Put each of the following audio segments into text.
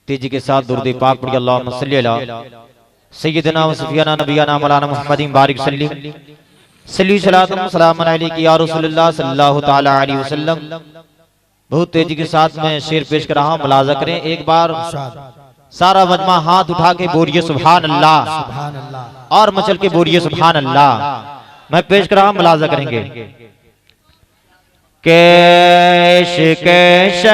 तेजी के साथ दुरूद पाक पढ़िए। अल्लाहुम्मा सल्ली अला सय्यिदना व सफियाना नबियाना मौलाना मुहम्मदिन बारिक सल्ली सलातुम सलामुन अलैका या रसूलुल्लाह सल्लल्लाहु तआला अलैहि वसल्लम। बहुत तेजी के साथ मैं शेर पेश कर रहा हूँ, मुलाजा करें। एक बार सारा मजमा हाथ उठा के बोलिए सुभान अल्लाह और मचल के बोलिए सुभान अल्लाह। मैं पेश कर रहा हूँ, मुलाजा करेंगे। केश केश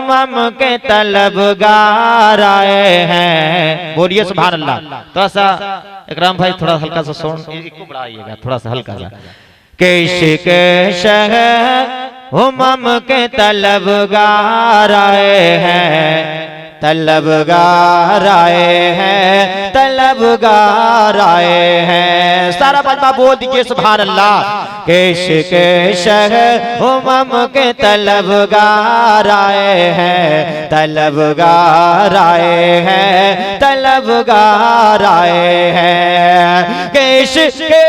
उमम के तलबगार आए हैं, बोलिए सुभान अल्लाह। थोड़ा सा इकराम भाई, थोड़ा हल्का सा साउंड इसको बढ़ाइएगा, थोड़ा सा हल्का सा। केश केश उमम के तलबगार आए हैं, तलबगार आए हैं, तलबगार आए हैं। सारा मजमा बोल दीजिए सुभान अल्लाह। केश केश उमम के तलबगार आए हैं, तलबगार आए हैं, तलबगार आए हैं। केश के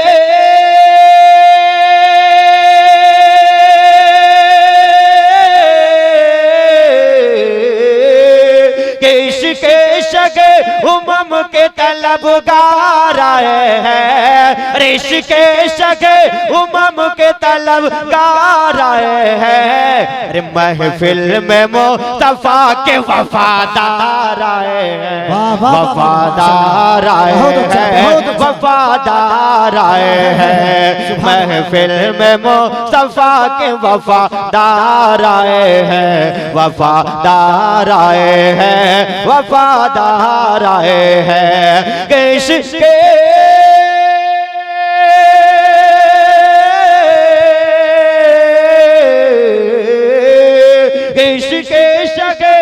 उमम के तलबगार आए हैं, ऋषिकेश के उमम के तलबगार आए हैं। अरे महफिल में मुस्तफा के वफादार आए हैं, वफादार आए हैं, वफादार आए हैं। महफिल में मुस्तफा के वफादार आए हैं, वफादार आए हैं, वफादार आए हैं। केश के केश केश के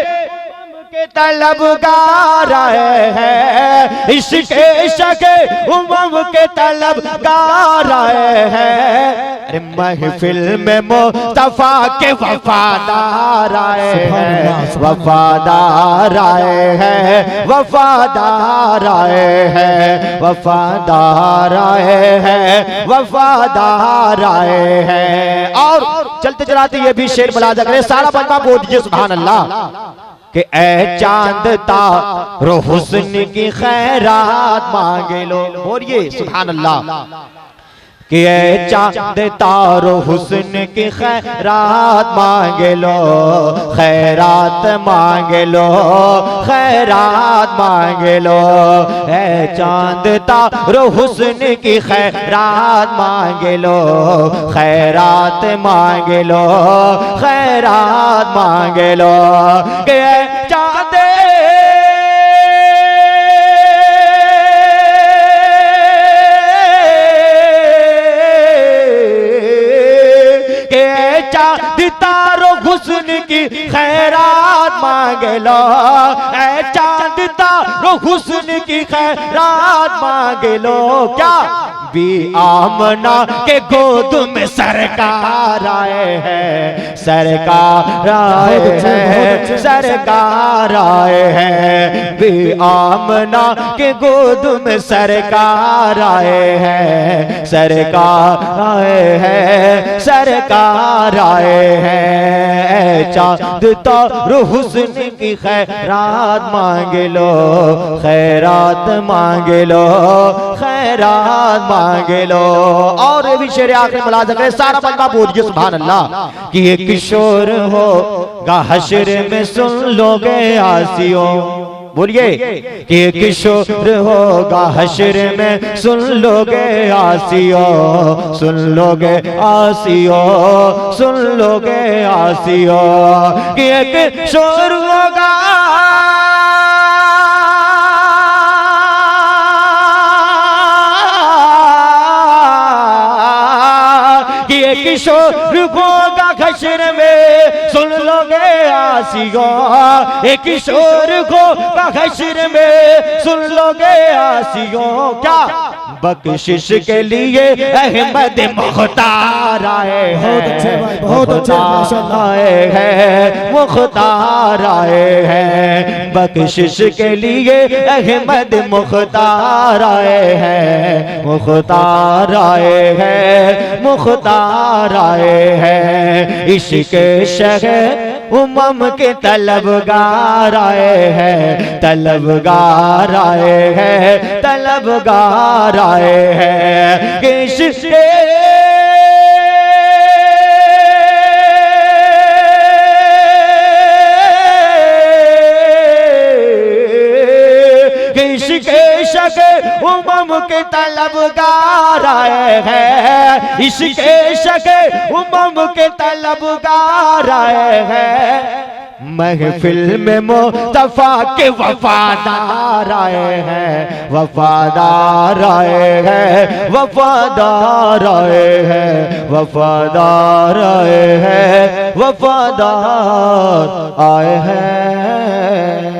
तलबगार आए हैं, इश्केश के उमम के तलबगार आए हैं। अरे महफिल में मुस्तफा के वफादार आए हैं, वफादार आए हैं, वफादार आए हैं, वफादार आए हैं, वफादार आए हैं। और चलते चलाते ये भी शेर मुलाजा करें, सारा मजमा बोल दीजिए सुभान अल्लाह। कि ए चांद तारो हुस्न की खैरात मांगे लो, बोलिए सुभान अल्लाह। कि ए चांद तारो हुस्न की खैरात मांगे लो, खैरात मांगे लो, खैरात मांगे लो। ए चांद तारो हुस्न की खैरात मांगे लो, खैरात मांगे लो, खैरात मांगे लो। कि चांद तारो हुस्न की खैरात मांगे लो, ऐ चांद तारो हुस्न की खैरात मांगे लो। क्या भी आमना के गोद में सरकार आए हैं, सरकार आए हैं, सरकार आए हैं। भी आमना के गोद में सरकार आए हैं, सरकार आए हैं, सरकार आए हैं। चांद तारो हुस्न की खैरात मांगे लो, खैरात मांगे लो, खैरात मांगे लो। और ये भी शेर आखिरी मुलाजा करें, सारा मजमा बोल दीजिए सुभान अल्लाह। कि ये किशोर होगा हश्र में सुन लोगे आसियों, बोलिए। कि ये किशोर होगा हश्र में सुन लोगे आसियों, सुन लोगे आसियों, सुन लोगे आसियों। कि ये किशोर होगा किशोर होगा हश्र में सुन लोगे आसियों, एक किशोर होगा हश्र में सुन लोगे आसियों। क्या बख्शिश के लिए अहमद मुख्तार आए हैं, बहुत अच्छे आए हैं, मुख्तार आए हैं। बख्शिश के लिए अहमद मुख्तार आए हैं, मुख्तार आए हैं, मुख्तार आए हैं। इश्क शह उमम के तलबगार आए हैं, तलबगार आए हैं, तलबगार आए हैं। किसके शक उमम के तलबगार आए हैं, इसके शक उमम के तलबगार आए हैं। महफिल में मुस्तफा के वफादार आए हैं, वफादार आए हैं, वफादार आए हैं, वफादार आए हैं, वफादार आए हैं।